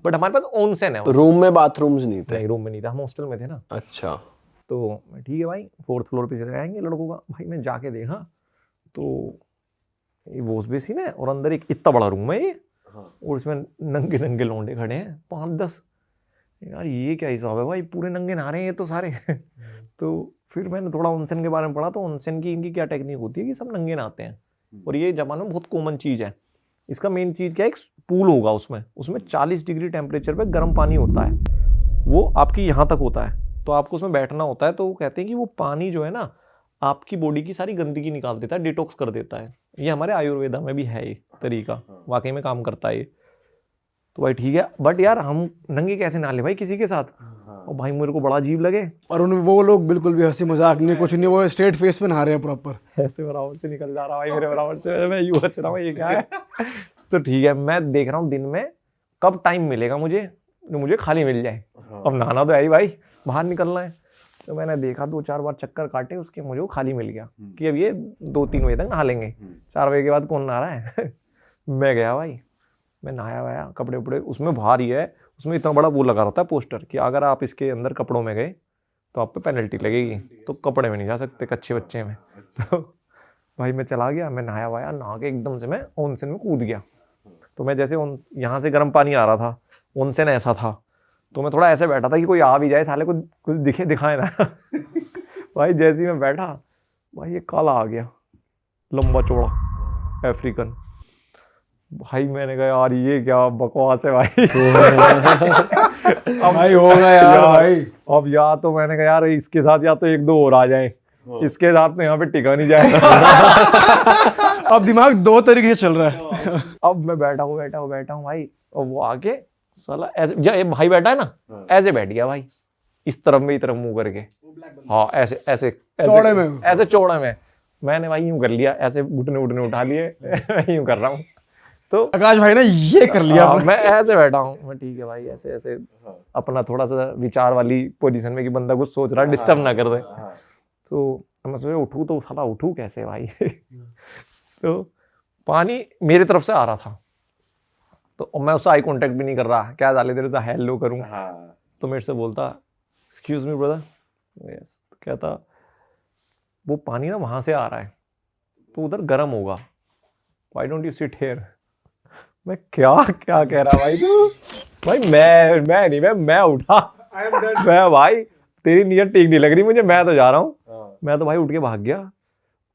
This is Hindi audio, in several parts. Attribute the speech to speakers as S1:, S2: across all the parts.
S1: बट हमारे पास ऑनसेन है।
S2: रूम में बाथरूम्स नहीं थे?
S1: नहीं, रूम में नहीं था, हम हॉस्टल में थे ना।
S2: अच्छा।
S1: तो ठीक है भाई, 4th फ्लोर पे चले आएंगे लड़कों का। भाई मैं जाके देखा तो ये वॉश बेसिन है और अंदर एक इतना बड़ा रूम है ये, और इसमें नंगे नंगे लौंडे खड़े हैं 5-10। यार ये क्या हिसाब है भाई, पूरे नंगे नहा रहे हैं ये तो सारे। तो फिर मैंने थोड़ा ऑनसेन के बारे में पढ़ा, तो ऑनसेन की इनकी क्या टेक्निक होती है कि सब नंगे नहाते हैं, और ये जापान में बहुत कॉमन चीज़ है। इसका मेन चीज़ क्या है, एक पूल होगा उसमें 40 डिग्री टेम्परेचर पे गर्म पानी होता है, वो आपकी यहाँ तक होता है, तो आपको उसमें बैठना होता है। तो वो कहते हैं कि वो पानी जो है ना आपकी बॉडी की सारी गंदगी निकाल देता है, डिटॉक्स कर देता है। ये हमारे आयुर्वेदा में भी है ये तरीका, वाकई में काम करता है ये। तो भाई ठीक है, बट यार हम नंगे कैसे नहा ले भाई किसी के साथ, और भाई मेरे को बड़ा अजीब लगे।
S3: और वो लोग बिल्कुल भी हंसी मजाक नहीं, कुछ नहीं, वो स्ट्रेट फेस पे नहा रहे हैं प्रॉपर,
S1: ऐसे बराबर से निकल जा रहा भाई मेरे बराबर से, मैं यूं बच रहा हूँ, ये क्या है। तो ठीक है, मैं देख रहा हूँ दिन में कब टाइम मिलेगा मुझे जो मुझे खाली मिल जाए। अब नहाना तो है ही भाई, बाहर निकलना है। तो मैंने देखा 2-4 बार चक्कर काटे उसके, मुझे वो खाली मिल गया कि अब ये 2-3 बजे तक नहा लेंगे, 4 बजे के बाद कौन नहा रहा है। मैं गया भाई, मैं नहाया वाया, कपड़े उपड़े, उसमें बाहर ही है, उसमें इतना बड़ा वो लगा रहता है पोस्टर कि अगर आप इसके अंदर कपड़ों में गए तो आप पे पेनल्टी लगेगी, तो कपड़े में नहीं जा सकते, कच्चे बच्चे में। तो भाई मैं चला गया, मैं नहाया वाया, नहा के एकदम से मैं ऑनसेन में कूद गया। तो मैं जैसे यहाँ से गर्म पानी आ रहा था, ऑनसेन ऐसा था, तो मैं थोड़ा ऐसे बैठा था कि कोई आ भी जाए साले को कुछ दिखाए ना। भाई जैसे ही मैं बैठा, भाई ये काला आ गया, लंबा चौड़ा अफ्रीकन। भाई मैंने कहा यार ये क्या बकवास है भाई। अब
S3: भाई होगा यार भाई।
S1: अब या तो मैंने कहा यार इसके साथ या तो 1-2 और आ जाए, इसके साथ में यहाँ पे टिका नहीं जाएगा।
S3: अब दिमाग 2 तरीके से चल रहा है।
S1: अब मैं बैठा हूँ भाई, और वो आके साला ऐसे, ये भाई बैठा है ना, ऐसे बैठ गया भाई, इस तरफ में, तरफ मुंह करके, हाँ ऐसे
S3: चौड़े में,
S1: ऐसे चौड़े में। मैंने भाई यूं कर लिया, ऐसे घुटने उठा लिए। मैं यूं कर रहा हूँ, तो
S3: आकाश भाई ने ये कर लिया।
S1: मैं ऐसे बैठा हूँ, मैं ठीक है भाई, ऐसे अपना थोड़ा सा विचार वाली पोजीशन में कि बंदा कुछ सोच रहा है, डिस्टर्ब ना कर दे। तो मैं सोचा उठूँ तो साला उठूँ कैसे भाई। तो पानी मेरी तरफ से आ रहा था, तो मैं उससे आई कांटेक्ट भी नहीं कर रहा, क्या डाले देर से हेलो करूँ। तो मेरे से बोलता एक्सक्यूज मी ब्रदर। यस। कहता वो पानी ना वहाँ से आ रहा है, तो उधर गर्म होगा, why don't you sit here. मैं क्या कह रहा भाई तू। भाई मैं उठा, मैं भाई तेरी नीयत ठीक नहीं लग रही मुझे, मैं तो जा रहा हूँ। मैं तो भाई उठ के भाग गया।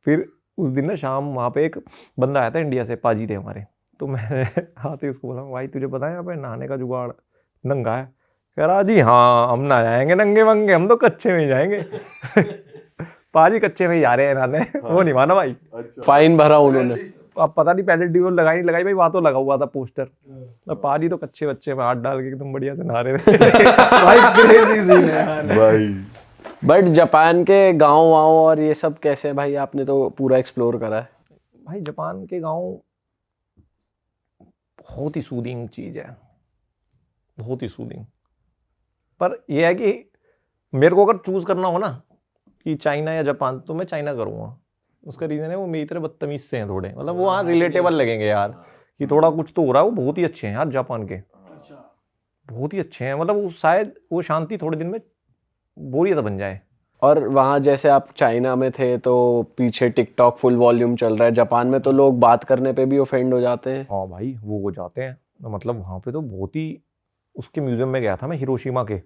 S1: फिर उस दिन ना शाम वहाँ पे एक बंदा आया था इंडिया से, पाजी थे हमारे। तो मैंने आते ही उसको बोला भाई तुझे पता है यहाँ पे नहाने का जुगाड़ नंगा है। कह रहा जी हाँ हम ना जाएंगे नंगे वंगे, हम तो कच्चे में ही जाएंगे। पाजी कच्चे में ही जा रहे हैं नहाने। वो नहीं माना भाई।
S2: फाइन भरा उन्होंने।
S1: अब पता नहीं पेनल्टी वो लगाई नहीं लगाई भाई, वहाँ तो लगा हुआ था पोस्टर। अब पाजी तो कच्चे बच्चे में हाथ डाल के एकदम बढ़िया से नहा रहे थे।
S3: भाई क्रेजी सीन है यार
S2: भाई। बट जापान के गांव वाँव और ये सब कैसे भाई, आपने तो पूरा एक्सप्लोर करा है।
S1: भाई जापान के गांव बहुत ही सूदिंग चीज़ है, बहुत ही सूदिंग। पर यह है कि मेरे को अगर चूज करना हो ना कि चाइना या जापान, तो मैं चाइना करूँगा। उसका रीज़न है वो मेरी तरह बदतमीज से हैं थोड़े, मतलब वो वहाँ रिलेटेबल लगेंगे यार कि थोड़ा कुछ तो हो रहा है। वो बहुत ही अच्छे हैं यार जापान के, बहुत ही अच्छे हैं। मतलब वो शायद वो शांति थोड़े दिन में बोरियत बन जाए।
S2: और वहाँ जैसे आप चाइना में थे तो पीछे टिकटॉक फुल वॉल्यूम चल रहा है, जापान में तो लोग बात करने पे भी ऑफेंड हो जाते हैं।
S1: हाँ भाई वो हो जाते हैं, मतलब वहाँ पे तो बहुत ही। उसके म्यूजियम में गया था मैं, हिरोशिमा के,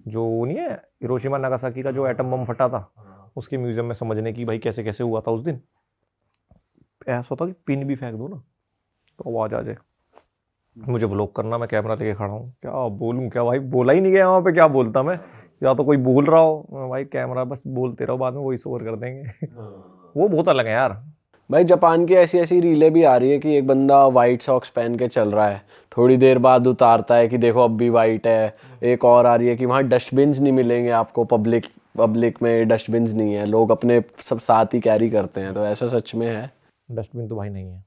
S1: जो नहीं है हिरोशिमा नागासाकी का जो एटम बम फटा था, उसके म्यूजियम में समझने की भाई कैसे कैसे हुआ था उस दिन। ऐसा होता कि पिन भी फेंक दो ना तो आवाज आ जाए। मुझे व्लॉग करना, मैं कैमरा लेके खड़ा हूँ, क्या बोलूँ क्या भाई, बोला ही नहीं गया वहाँ पे, क्या बोलता मैं। या तो कोई बोल रहा हो भाई, कैमरा बस बोलते रहो, बाद में वॉइस ओवर कर देंगे। वो बहुत अलग है यार।
S2: भाई जापान की ऐसी ऐसी रीलें भी आ रही है कि एक बंदा वाइट सॉक्स पहन के चल रहा है, थोड़ी देर बाद उतारता है कि देखो अब भी वाइट है। एक और आ रही है कि वहाँ डस्टबिन्स नहीं मिलेंगे आपको, पब्लिक में डस्टबिन्स नहीं है, लोग अपने सब साथ ही कैरी करते हैं। तो ऐसा सच में है?
S1: डस्टबिन तो भाई नहीं है,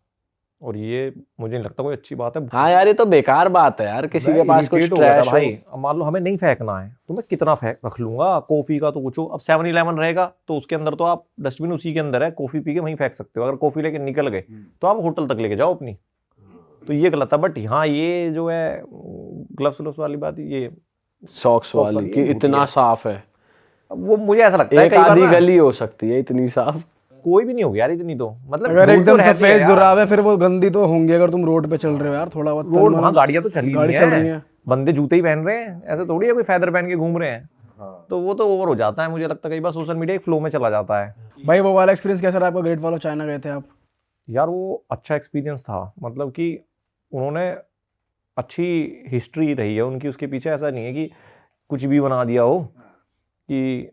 S1: और ये मुझे नहीं लगता कोई अच्छी बात है।
S2: हाँ यार ये तो बेकार बात है यार, किसी के पास कुछ ट्रैश
S1: भाई। मान लो हमें नहीं फेंकना है तो मैं कितना रख लूंगा। कॉफी का तो कुछ हो, अब 7-Eleven रहेगा तो उसके अंदर तो आप डस्टबिन उसी के अंदर है, कॉफी पी के वहीं फेंक सकते हो। अगर कॉफी लेके निकल गए तो आप होटल तक लेके जाओ अपनी, तो ये गलत था। बट हाँ ये जो है ग्लव्स वाली बात, ये
S2: सॉक्स वाली कि इतना साफ है,
S1: वो मुझे ऐसा लगता है
S2: एक
S1: कई बार
S2: आधी
S1: ना,
S2: गली हो सकती है इतनी साफ।
S1: कोई भी नहीं होगी यार इतनी तो, मतलब
S3: अगर
S1: धूल तो
S3: एकदम
S1: रहती है
S3: सफेद
S1: यार।
S3: जुराब है फिर वो गंदी तो होंगी, अगर तुम रोड पे चल रहे हो यार थोड़ा बहुत
S1: रोड वहाँ गाड़ियां तो चली
S3: गाड़ी
S1: नहीं
S3: चल रही
S1: है,
S3: है।
S1: बंदे जूते ही पहन रहे हैं, ऐसे थोड़ी है कोई फैदर पहन के घूम रहे हैं। तो वो तो ओवर हो जाता है, मुझे लगता है कई बार सोशल मीडिया एक फ्लो में चला जाता है।
S3: भाई वो वाला एक्सपीरियंस कैसा रहा आपका, ग्रेट वॉल ऑफ चाइना गए थे आप?
S1: यार वो अच्छा एक्सपीरियंस था, मतलब कि उन्होंने अच्छी हिस्ट्री रही है उनकी उसके पीछे, ऐसा नहीं है कि कुछ भी बना दिया हो। कि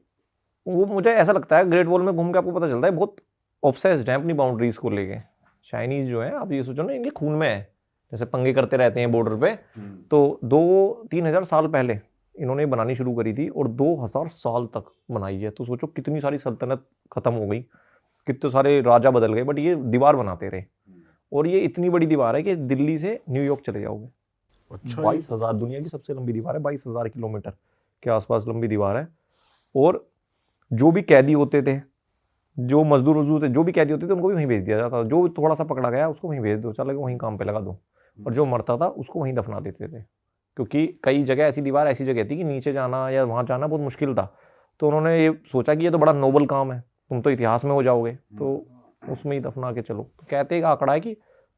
S1: वो मुझे ऐसा लगता है ग्रेट वॉल में घूम के आपको पता चलता है बहुत ऑब्सेस्ड हैं अपनी बाउंड्रीज को लेके। चाइनीज जो है, आप ये सोचो ना, इनके खून में है, जैसे पंगे करते रहते हैं बॉर्डर पे। तो 2-3 हज़ार साल पहले इन्होंने बनानी शुरू करी थी और 2000 साल तक बनाई है। तो सोचो कितनी सारी सल्तनत खत्म हो गई, कितने सारे राजा बदल गए, बट ये दीवार बनाते रहे। और ये इतनी बड़ी दीवार है कि दिल्ली से न्यूयॉर्क चले जाओगे। 22,000, दुनिया की सबसे लंबी दीवार है, 22,000 किलोमीटर के आसपास लंबी दीवार है। और जो भी कैदी होते थे, जो मजदूर थे, जो भी कैदी होते थे, उनको भी वहीं भेज दिया जाता था। जो थोड़ा सा पकड़ा गया उसको वहीं भेज दो, चलो वहीं काम पे लगा दो। और जो मरता था उसको वहीं दफना देते थे, क्योंकि कई जगह ऐसी दीवार ऐसी जगह थी कि नीचे जाना या वहाँ जाना बहुत मुश्किल था। तो उन्होंने ये सोचा कि ये तो बड़ा नोबल काम है, तुम तो इतिहास में हो जाओगे, तो उसमें ही दफना के चलो। तो कहते हैं आंकड़ा है कि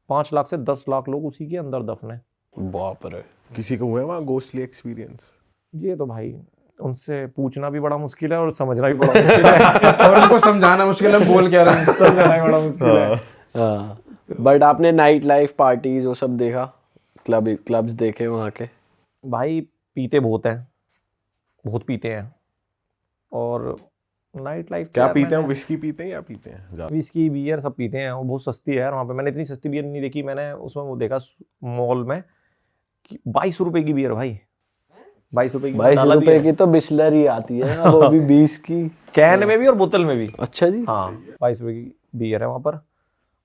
S1: 5 लाख से 10 लाख लोग उसी के अंदर दफन है।
S2: बाप रे।
S4: किसी को हुआ है वहाँ घोस्टली एक्सपीरियंस?
S1: ये तो भाई उनसे पूछना भी बड़ा मुश्किल है और समझना भी बड़ा मुश्किल है।
S3: और उनको समझाना मुश्किल है, बोल क्या रहे हैं।
S1: समझना भी बड़ा मुश्किल है।
S2: हाँ, बट आपने नाइट लाइफ पार्टीज वो सब देखा, क्लब्स देखे वहाँ के?
S1: भाई पीते बहुत हैं, बहुत पीते हैं। और नाइट लाइफ
S4: क्या पीते हैं? विस्की पीते हैं या पीते हैं ज़्यादा?
S1: विस्की बियर सब पीते हैं, वो बहुत सस्ती है यार वहाँ पे। मैंने इतनी सस्ती बियर नहीं देखी, मैंने उसमें वो देखा मॉल में कि 22 रुपए की बियर भाई, 22 रुपए की।
S2: 22 रुपए की तो बिस्लरी आती है, वो भी 20 की,
S1: कैन में भी और बोतल में भी।
S2: अच्छा जी।
S1: हाँ 22 रुपए की बियर है वहाँ पर।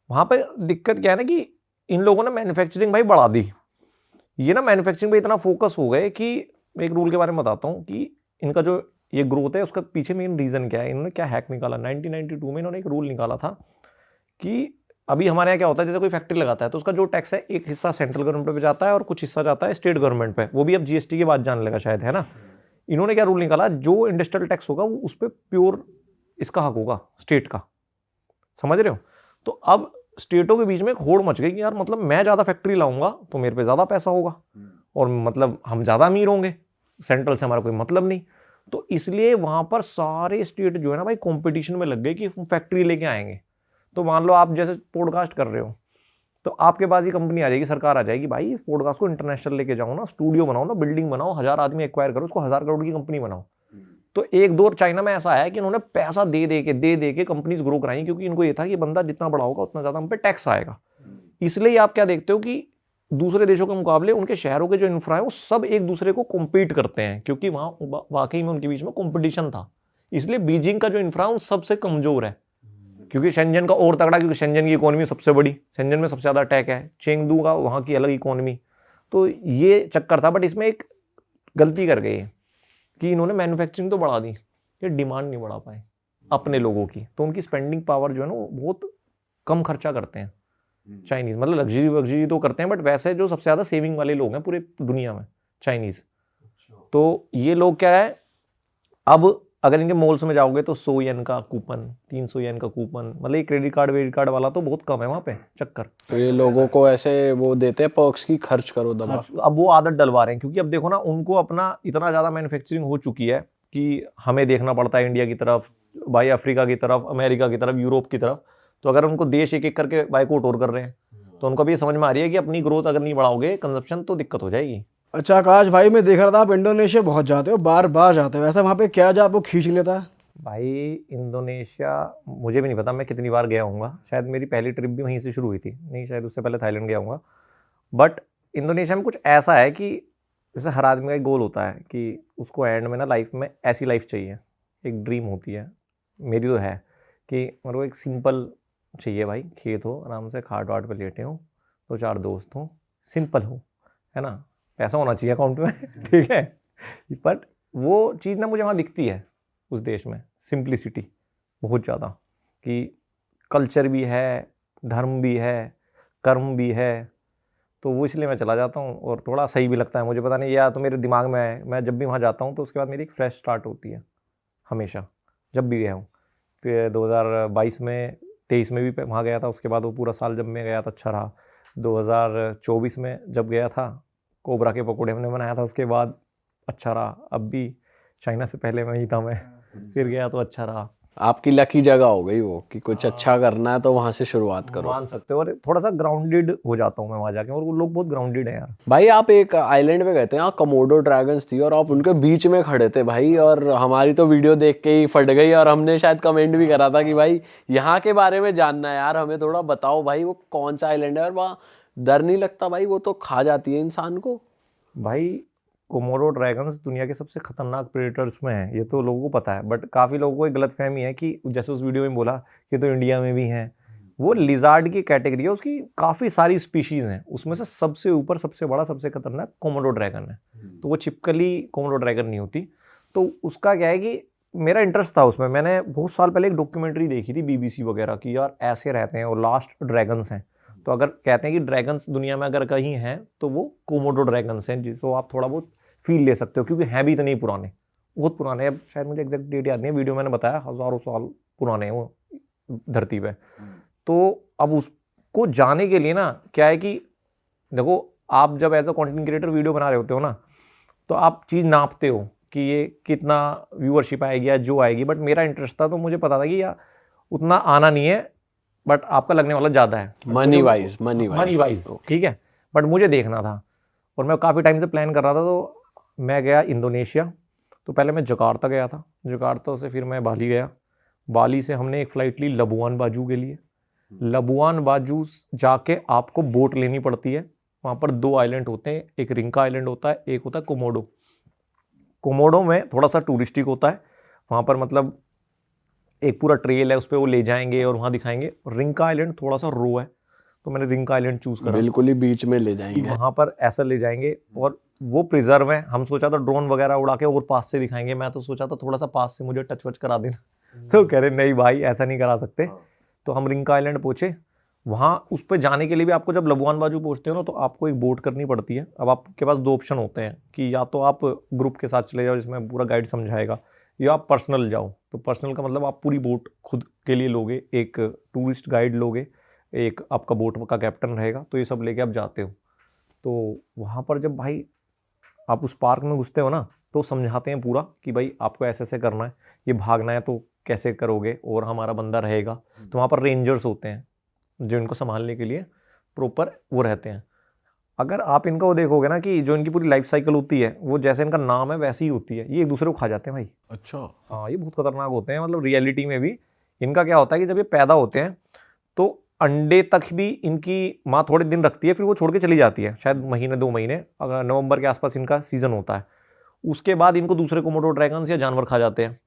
S1: वहाँ पे दिक्कत क्या है ना कि इन लोगों ने मैन्युफैक्चरिंग भाई बढ़ा दी। ये ना मैन्युफैक्चरिंग पे इतना फोकस हो गए कि मैं एक रूल के बारे में बताता हूँ कि इनका जो ये ग्रोथ है उसका पीछे मेन रीज़न क्या है। इन्होंने क्या हैक निकाला, 1992 में इन्होंने एक रूल निकाला था कि अभी हमारे यहाँ क्या होता है, जैसे कोई फैक्ट्री लगाता है तो उसका जो टैक्स है एक हिस्सा सेंट्रल गवर्नमेंट पे जाता है और कुछ हिस्सा जाता है स्टेट गवर्नमेंट पे। वो भी अब जीएसटी के बाद जाने लगा शायद, है ना। इन्होंने क्या रूल निकाला, जो इंडस्ट्रियल टैक्स होगा वो उस पर प्योर इसका हक होगा, स्टेट का। समझ रहे हो? तो अब स्टेटों के बीच में एक होड़ मच गई कि यार मतलब मैं ज़्यादा फैक्ट्री लाऊंगा तो मेरे पे ज़्यादा पैसा होगा और मतलब हम ज़्यादा अमीर होंगे, सेंट्रल से हमारा कोई मतलब नहीं। तो इसलिए वहाँ पर सारे स्टेट जो है ना भाई कंपटीशन में लग गए कि हम फैक्ट्री लेके आएंगे। तो मान लो आप जैसे पॉडकास्ट कर रहे हो तो आपके पास ही कंपनी आ जाएगी, सरकार आ जाएगी, भाई इस पॉडकास्ट को इंटरनेशनल लेके जाओ ना, स्टूडियो बनाओ ना, बिल्डिंग बनाओ, 1000 आदमी एक्वायर करो, उसको 1000 करोड़ की कंपनी बनाओ। तो एक दौर चाइना में ऐसा है कि उन्होंने पैसा दे दे के कंपनीज ग्रो कराई, क्योंकि इनको ये था कि बंदा जितना बड़ा होगा उतना ज़्यादा हम पे टैक्स आएगा। इसलिए आप क्या देखते हो कि दूसरे देशों के मुकाबले उनके शहरों के जो इंफ्रा है वो सब एक दूसरे को कॉम्पीट करते हैं, क्योंकि वहाँ वाकई में उनके बीच में कॉम्पिटिशन था। इसलिए बीजिंग का जो इंफ्रा उन सबसे कमजोर है, क्योंकि शेंजन का और तगड़ा, क्योंकि शेंजन की इकोनॉमी सबसे बड़ी, शेंजन में सबसे ज़्यादा टैक है, चेंगदू का वहाँ की अलग इकोनॉमी। तो ये चक्कर था। बट इसमें एक गलती कर गई कि इन्होंने मैन्युफैक्चरिंग तो बढ़ा दी, ये डिमांड नहीं बढ़ा पाए अपने लोगों की। तो उनकी स्पेंडिंग पावर जो है ना वो बहुत कम खर्चा करते हैं चाइनीज़। मतलब लग्जरी तो करते हैं, बट वैसे जो सबसे ज़्यादा सेविंग वाले लोग हैं पूरे दुनिया में चाइनीज़। तो ये लोग क्या है, अब अगर इनके मॉल्स में जाओगे तो 100 येन का कूपन, 300 येन का कूपन, मतलब ये क्रेडिट कार्ड वाला तो बहुत कम है वहाँ पे चक्कर।
S2: तो ये लोगों को ऐसे वो देते हैं पर्क्स की, खर्च करो दबा।
S1: अब वो आदत डलवा रहे हैं, क्योंकि अब देखो ना उनको अपना इतना ज़्यादा मैन्युफैक्चरिंग हो चुकी है कि हमें देखना पड़ता है इंडिया की तरफ, भाई अफ्रीका की तरफ, अमेरिका की तरफ, यूरोप की तरफ। तो अगर उनको देश एक एक करके बाइकआउट और कर रहे हैं तो उनको भी ये समझ में आ रही है कि अपनी ग्रोथ अगर नहीं बढ़ाओगे कंजप्शन तो दिक्कत हो जाएगी।
S3: अच्छा आकाश भाई, मैं देख रहा था आप इंडोनेशिया बहुत जाते हो, बार बार जाते हो, ऐसा वहाँ पे क्या जो आपको खींच लेता है?
S1: भाई इंडोनेशिया मुझे भी नहीं पता मैं कितनी बार गया हूँगा, शायद मेरी पहली ट्रिप भी वहीं से शुरू हुई थी, नहीं शायद उससे पहले थाईलैंड गया हूँगा। बट इंडोनेशिया में कुछ ऐसा है कि जैसे हर आदमी का एक गोल होता है कि उसको एंड में ना लाइफ में ऐसी लाइफ चाहिए, एक ड्रीम होती है, मेरी तो है कि मेरे को एक सिंपल चाहिए भाई, खेत हो, आराम से खाट वाट पे लेटे हो, 2-4 दोस्त हों, सिंपल हो, है ना, पैसा होना चाहिए अकाउंट में ठीक है। बट वो चीज़ ना मुझे वहाँ दिखती है उस देश में, सिंप्लिसिटी बहुत ज़्यादा, कि कल्चर भी है, धर्म भी है, कर्म भी है। तो वो इसलिए मैं चला जाता हूँ और थोड़ा सही भी लगता है मुझे, पता नहीं, या तो मेरे दिमाग में है, मैं जब भी वहाँ जाता हूँ तो उसके बाद मेरी एक फ्रेश स्टार्ट होती है हमेशा, जब भी गया हूँ। फिर 2022 में 23 में भी वहाँ गया था, उसके बाद वो पूरा साल जब मैं गया था अच्छा रहा। 2024 में जब गया था कोबरा के पकौड़े हमने बनाया था, उसके बाद अच्छा रहा। अब भी चाइना से पहले वहीं था मैं, फिर गया तो अच्छा रहा।
S2: आपकी लकी जगह हो गई वो कि कुछ अच्छा करना है तो वहां से शुरुआत करो।
S1: मान सकते हो, और थोड़ा सा ग्राउंडेड हो जाता हूँ मैं वहाँ जाके, और वो लोग बहुत ग्राउंडेड है यार।
S2: भाई आप एक आइलैंड पे गए थे, यहाँ कमोडो ड्रैगन्स थी और आप उनके बीच में खड़े थे भाई, और हमारी तो वीडियो देख के ही फट गई, और हमने शायद कमेंट भी करा था कि भाई यहाँ के बारे में जानना है यार, हमें थोड़ा बताओ भाई वो कौन सा आइलैंड है, और वहाँ डर नहीं लगता भाई, वो तो खा जाती है इंसान को।
S1: भाई कोमोडो ड्रैगन्स दुनिया के सबसे खतरनाक प्रेडेटर्स में है, ये तो लोगों को पता है, बट काफ़ी लोगों को एक गलतफहमी है कि जैसे उस वीडियो में बोला कि तो इंडिया में भी हैं। वो लिजार्ड की कैटेगरी है, उसकी काफ़ी सारी स्पीशीज़ हैं, उसमें से सबसे ऊपर सबसे बड़ा सबसे खतरनाक कोमोडो ड्रैगन है। तो वो चिपकली कोमोडो ड्रैगन नहीं होती। तो उसका क्या है कि मेरा इंटरेस्ट था उसमें, मैंने बहुत साल पहले एक डॉक्यूमेंट्री देखी थी BBC वगैरह की, यार ऐसे रहते हैं और लास्ट ड्रैगन्स हैं। तो अगर कहते हैं कि ड्रैगन्स दुनिया में अगर कहीं हैं तो वो कोमोडो ड्रैगन्स हैं, जिसको आप थोड़ा बहुत फील ले सकते हो, क्योंकि हैं भी इतने ही पुराने, बहुत पुराने। अब शायद मुझे एग्जैक्ट डेट याद नहीं है, वीडियो मैंने बताया हज़ारों साल पुराने हैं वो धरती पे। तो अब उसको जाने के लिए ना क्या है कि देखो, आप जब as a content creator video बना रहे होते हो ना, तो आप चीज़ नापते हो कि ये कितना व्यूअरशिप आएगी या जो आएगी। बट मेरा इंटरेस्ट था तो मुझे पता था कि यार उतना आना नहीं है, बट आपका लगने वाला ज़्यादा है
S2: मनी वाइज
S1: ठीक है। बट मुझे देखना था और मैं काफ़ी टाइम से प्लान कर रहा था। तो मैं गया इंडोनेशिया, तो पहले मैं जकार्ता गया था, जकार्ता से फिर मैं बाली गया, बाली से हमने एक फ़्लाइट ली लबुआन बाजू के लिए। लबुआन बाजू जाके आपको बोट लेनी पड़ती है, वहाँ पर 2 आइलैंड होते हैं, एक रिंका आइलैंड होता है, एक होता है कोमोडो। कोमोडो में थोड़ा सा टूरिस्टिक होता है, वहाँ पर मतलब एक पूरा ट्रेल है, उस पर वो ले जाएंगे और वहाँ दिखाएंगे। रिंका आइलैंड थोड़ा सा रो है, तो मैंने रिंका आइलैंड चूज़ करा,
S2: बिल्कुल ही बीच में ले जाएंगे,
S1: वहाँ पर ऐसा ले जाएंगे। और वो प्रिजर्व है, हम सोचा था ड्रोन वगैरह उड़ा के और पास से दिखाएंगे, मैं तो सोचा था थोड़ा सा पास से मुझे टच वच करा देना। तो कह रहे नहीं भाई ऐसा नहीं करा सकते। तो हम रिंका आइलैंड पहुँचे, वहाँ उस पर जाने के लिए भी आपको जब लबुआन बाजू पहुँचते हो ना, तो आपको एक बोट करनी पड़ती है। अब आपके पास 2 ऑप्शन होते हैं कि या तो आप ग्रुप के साथ चले जाओ जिसमें पूरा गाइड समझाएगा, या आप पर्सनल जाओ। तो पर्सनल का मतलब आप पूरी बोट खुद के लिए लोगे, एक टूरिस्ट गाइड लोगे, एक आपका बोट का कैप्टन रहेगा, तो ये सब लेके आप जाते हो। तो वहाँ पर जब भाई आप उस पार्क में घुसते हो ना, तो समझाते हैं पूरा कि भाई आपको ऐसे ऐसे करना है, ये भागना है तो कैसे करोगे, और हमारा बंदा रहेगा। तो वहाँ पर रेंजर्स होते हैं जो इनको संभालने के लिए प्रॉपर वो रहते हैं। अगर आप इनका वो देखोगे ना कि जो इनकी पूरी लाइफ साइकिल होती है, वो जैसे इनका नाम है वैसी ही होती है, ये एक दूसरे को खा जाते हैं भाई।
S4: अच्छा।
S1: हाँ, ये बहुत खतरनाक होते हैं, मतलब रियलिटी में भी। इनका क्या होता है कि जब ये पैदा होते हैं तो अंडे तक भी इनकी माँ थोड़े दिन रखती है, फिर वो छोड़ के चली जाती है, शायद महीने 2 महीने, अगर नवंबर के आसपास इनका सीजन होता है। उसके बाद इनको दूसरे कोमोडो ड्रैगन्स या जानवर खा जाते हैं।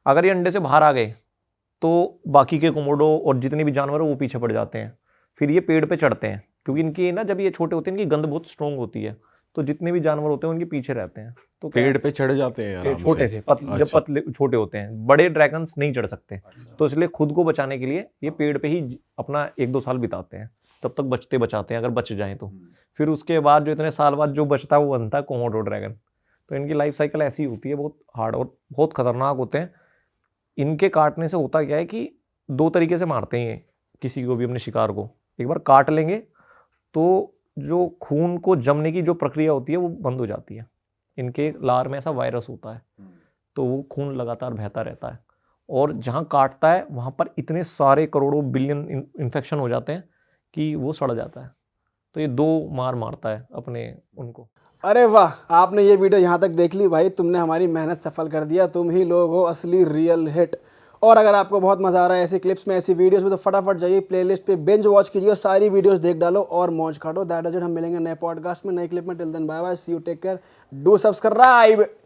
S1: अगर ये अंडे से बाहर आ गए तो बाकी के कोमोडो और जितने भी जानवर हैं वो पीछे पड़ जाते हैं, फिर ये पेड़ पे चढ़ते हैं, क्योंकि इनकी ना जब ये छोटे होते हैं इनकी गंध बहुत स्ट्रॉन्ग होती है, तो जितने भी जानवर होते हैं उनके पीछे रहते हैं। तो
S4: पेड़ पे चढ़ जाते हैं आराम
S1: छोटे
S4: से।
S1: से जब पतले छोटे होते हैं, बड़े ड्रैगन्स नहीं चढ़ सकते। तो इसलिए खुद को बचाने के लिए ये पेड़ पे ही अपना 1-2 साल बिताते हैं, तब तक बचाते हैं, अगर बच जाएं तो। फिर उसके बाद जो इतने साल बाद जो बचता है वो बनता है कोमोडो ड्रैगन। तो इनकी लाइफ साइकिल ऐसी होती है, बहुत हार्ड और बहुत खतरनाक होते हैं। इनके काटने से होता क्या है कि 2 तरीके से मारते हैं ये किसी को भी, अपने शिकार को। एक बार काट लेंगे तो जो खून को जमने की जो प्रक्रिया होती है वो बंद हो जाती है। इनके लार में ऐसा वायरस होता है, तो वो खून लगातार बहता रहता है, और जहाँ काटता है वहाँ पर इतने सारे करोड़ों बिलियन इन्फेक्शन हो जाते हैं कि वो सड़ जाता है। तो ये 2 मार मारता है अपने उनको।
S3: अरे वाह, आपने ये वीडियो यहाँ तक देख ली भाई, तुमने हमारी मेहनत सफल कर दिया, तुम ही लोग हो असली रियल हिट। और अगर आपको बहुत मज़ा आ रहा है ऐसी क्लिप्स में, ऐसी वीडियोस में, तो फटाफट जाइए प्लेलिस्ट पे बिंज वॉच कीजिए और सारी वीडियोस देख डालो और मौज काटो। That is it. हम मिलेंगे नए पॉडकास्ट में, नए क्लिप में। Till then bye bye, see you, take care, do subscribe.